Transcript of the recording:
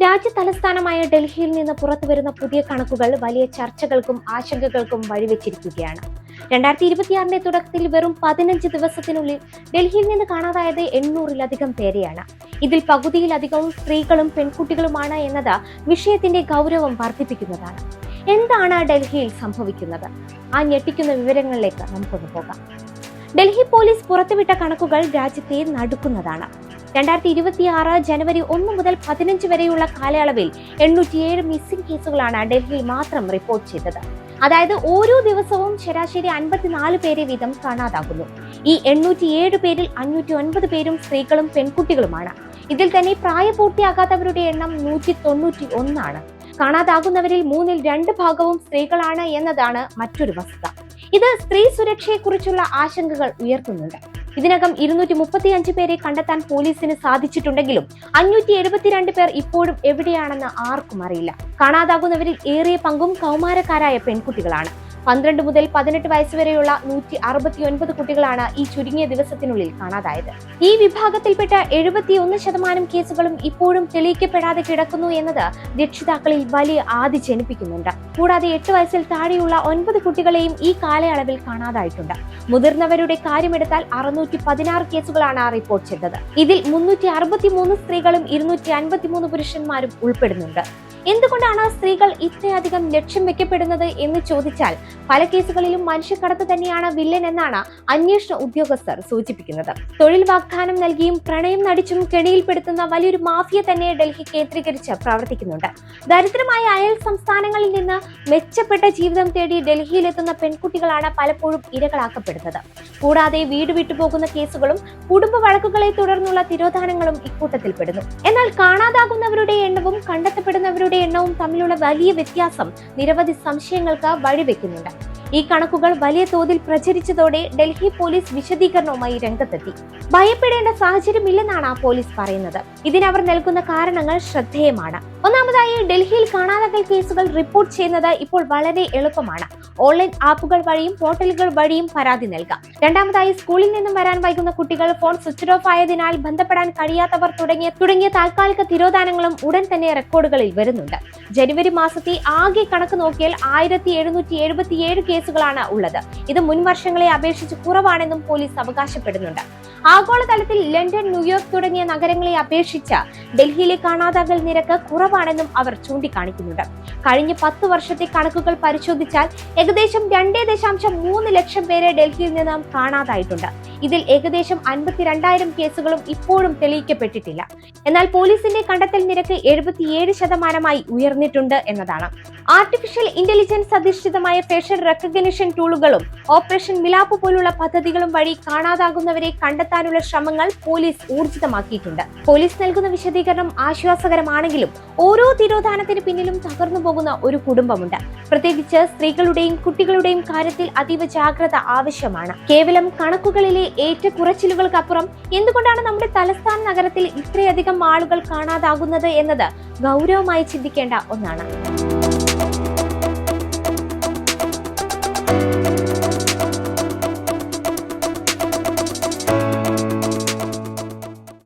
രാജ്യ തലസ്ഥാനമായ ഡൽഹിയിൽ നിന്ന് പുറത്തുവരുന്ന പുതിയ കണക്കുകൾ വലിയ ചർച്ചകൾക്കും ആശങ്കകൾക്കും വഴിവെച്ചിരിക്കുകയാണ്. 2026 തുടക്കത്തിൽ വെറും 15 ദിവസത്തിനുള്ളിൽ ഡൽഹിയിൽ നിന്ന് കാണാതായത് 800-ലധികം പേരെയാണ്. ഇതിൽ പകുതിയിലധികവും സ്ത്രീകളും പെൺകുട്ടികളുമാണ് എന്നത് വിഷയത്തിന്റെ ഗൗരവം വർദ്ധിപ്പിക്കുന്നതാണ്. എന്താണ് ഡൽഹിയിൽ സംഭവിക്കുന്നത്? ആ ഞെട്ടിക്കുന്ന വിവരങ്ങളിലേക്ക് നമുക്കൊന്ന് പോകാം. ഡൽഹി പോലീസ് പുറത്തുവിട്ട കണക്കുകൾ രാജ്യത്തെ നടുക്കുന്നതാണ്. 2026 ജനുവരി 1 മുതൽ 15 വരെയുള്ള കാലയളവിൽ 807 മിസ്സിംഗ് കേസുകളാണ് ഡൽഹിയിൽ മാത്രം റിപ്പോർട്ട് ചെയ്തത്. അതായത് ഓരോ ദിവസവും ശരാശരി 54 പേരെ വീതം കാണാതാകുന്നു. ഈ 807 പേരിൽ 509 പേരും സ്ത്രീകളും പെൺകുട്ടികളുമാണ്. ഇതിൽ തന്നെ പ്രായപൂർത്തിയാകാത്തവരുടെ എണ്ണം 191 ആണ്. കാണാതാകുന്നവരിൽ 2 ഭാഗവും സ്ത്രീകളാണ് എന്നതാണ് മറ്റൊരു വസ്തുത. ഇത് സ്ത്രീ സുരക്ഷയെക്കുറിച്ചുള്ള ആശങ്കകൾ ഉയർത്തുന്നുണ്ട്. ഇതിനകം 235 പേരെ കണ്ടെത്താൻ പോലീസിന് സാധിച്ചിട്ടുണ്ടെങ്കിലും 572 പേർ ഇപ്പോഴും എവിടെയാണെന്ന് ആർക്കും അറിയില്ല. കാണാതാകുന്നവരിൽ ഏറിയ പങ്കും കൗമാരക്കാരായ പെൺകുട്ടികളാണ്. 12 മുതൽ 18 വയസ്സ് വരെയുള്ള 169 കുട്ടികളാണ് ഈ ചുരുങ്ങിയ ദിവസത്തിനുള്ളിൽ കാണാതായത്. ഈ വിഭാഗത്തിൽപ്പെട്ട 71% കേസുകളും ഇപ്പോഴും തെളിയിക്കപ്പെടാതെ കിടക്കുന്നു എന്നത് രക്ഷിതാക്കളിൽ വലിയ ആധി ജനിപ്പിക്കുന്നുണ്ട്. കൂടാതെ 8 വയസ്സിൽ താഴെയുള്ള 9 കുട്ടികളെയും ഈ കാലയളവിൽ കാണാതായിട്ടുണ്ട്. മുതിർന്നവരുടെ കാര്യമെടുത്താൽ 616 കേസുകളാണ് റിപ്പോർട്ട് ചെയ്തത്. ഇതിൽ 363 സ്ത്രീകളും 253 പുരുഷന്മാരും ഉൾപ്പെടുന്നുണ്ട്. എന്തുകൊണ്ടാണ് സ്ത്രീകൾ ഇത്രയധികം ലക്ഷ്യം വെക്കപ്പെടുന്നത് എന്ന് ചോദിച്ചാൽ പല കേസുകളിലും മനുഷ്യക്കടത്ത് തന്നെയാണ് വില്ലൻ എന്നാണ് അന്വേഷണ ഉദ്യോഗസ്ഥർ സൂചിപ്പിക്കുന്നത്. തൊഴിൽ വാഗ്ദാനം നൽകിയും പ്രണയം നടിച്ചും കെണിയിൽപ്പെടുത്തുന്ന വലിയൊരു മാഫിയ തന്നെ ഡൽഹി കേന്ദ്രീകരിച്ച് പ്രവർത്തിക്കുന്നുണ്ട്. ദരിദ്രമായ അയൽ സംസ്ഥാനങ്ങളിൽ നിന്ന് മെച്ചപ്പെട്ട ജീവിതം തേടി ഡൽഹിയിലെത്തുന്ന പെൺകുട്ടികളാണ് പലപ്പോഴും ഇരകളാക്കപ്പെടുന്നത്. കൂടാതെ വീട് വിട്ടുപോകുന്ന കേസുകളും കുടുംബ വഴക്കുകളെ തുടർന്നുള്ള തിരോധാനങ്ങളും ഇക്കൂട്ടത്തിൽപ്പെടുന്നു. എന്നാൽ കാണാതാകുന്നവരുടെ എണ്ണവും കണ്ടെത്തപ്പെടുന്നവരുടെ എണ്ണവും തമ്മിലുള്ള വലിയ വ്യത്യാസം നിരവധി സംശയങ്ങൾക്ക് വഴിവെക്കുന്നുണ്ട്. ഈ കണക്കുകൾ വലിയ തോതിൽ പ്രചരിച്ചതോടെ ഡൽഹി പോലീസ് വിശദീകരണവുമായി രംഗത്തെത്തി. ഭയപ്പെടേണ്ട സാഹചര്യമില്ലെന്നാണ് പോലീസ് പറയുന്നത്. ഇതിനവർ നൽകുന്ന കാരണങ്ങൾ ശ്രദ്ധേയമാണ്. ഒന്നാമതായി, ഡൽഹിയിൽ കാണാതാകൽ കേസുകൾ റിപ്പോർട്ട് ചെയ്യുന്നത് ഇപ്പോൾ വളരെ എളുപ്പമാണ്. ഓൺലൈൻ ആപ്പുകൾ വഴിയും പോർട്ടലുകൾ വഴിയും പരാതി നൽകാം. രണ്ടാമതായി, സ്കൂളിൽ നിന്നും വരാൻ വൈകുന്ന കുട്ടികൾ, ഫോൺ സ്വിച്ച് ഓഫ് ആയതിനാൽ ബന്ധപ്പെടാൻ കഴിയാത്തവർ തുടങ്ങിയ താൽക്കാലിക തിരോധാനങ്ങളും ഉടൻ തന്നെ റെക്കോർഡുകളിൽ വരുന്നുണ്ട്. ജനുവരി മാസത്തെ ആകെ കണക്ക് നോക്കിയാൽ 1777 കേസുകളാണ് ഉള്ളത്. ഇത് മുൻ വർഷങ്ങളെ അപേക്ഷിച്ച് കുറവാണെന്നും പോലീസ് അവകാശപ്പെടുന്നുണ്ട്. ആഗോളതലത്തിൽ ലണ്ടൻ, ന്യൂയോർക്ക് തുടങ്ങിയ നഗരങ്ങളെ അപേക്ഷിച്ച് ഡൽഹിയിലെ കാണാതാകൽ നിരക്ക് കുറവാണെന്നും അവർ ചൂണ്ടിക്കാണിക്കുന്നുണ്ട്. കഴിഞ്ഞ 10 വർഷത്തെ കണക്കുകൾ പരിശോധിച്ചാൽ ഏകദേശം 2.3 ലക്ഷം പേരെ ഡൽഹിയിൽ നിന്നും കാണാതായിട്ടുണ്ട്. ഇതിൽ ഏകദേശം 52,000 കേസുകളും ഇപ്പോഴും തെളിയിക്കപ്പെട്ടിട്ടില്ല. എന്നാൽ പോലീസിന്റെ കണ്ടെത്തൽ നിരക്ക് 77% ഉയർന്നിട്ടുണ്ട് എന്നതാണ്. ആർട്ടിഫിഷ്യൽ ഇന്റലിജൻസ് അധിഷ്ഠിതമായ ഫേഷ്യൽ റെക്കഗ്നിഷൻ ടൂളുകളും ഓപ്പറേഷൻ മിലാപ്പ് പോലുള്ള പദ്ധതികളും വഴി കാണാതാകുന്നവരെ കണ്ടെത്താനുള്ള ശ്രമങ്ങൾ പോലീസ് ഊർജിതമാക്കിയിട്ടുണ്ട്. പോലീസ് നൽകുന്ന വിശദീകരണം ആശ്വാസകരമാണെങ്കിലും ഓരോ തിരോധാനത്തിന് പിന്നിലും തകർന്നു പോകുന്ന ഒരു കുടുംബമുണ്ട്. പ്രത്യേകിച്ച് സ്ത്രീകളുടെയും കുട്ടികളുടെയും കാര്യത്തിൽ അതീവ ജാഗ്രത ആവശ്യമാണ്. കേവലം കണക്കുകളിലെ ഏറ്റക്കുറച്ചിലുകൾക്കപ്പുറം എന്തുകൊണ്ടാണ് നമ്മുടെ തലസ്ഥാന നഗരത്തിൽ ഇത്രയധികം ആളുകൾ കാണാതാകുന്നത് എന്നത് ഗൗരവമായി ചിന്തിക്കേണ്ട ഒന്നാണ്.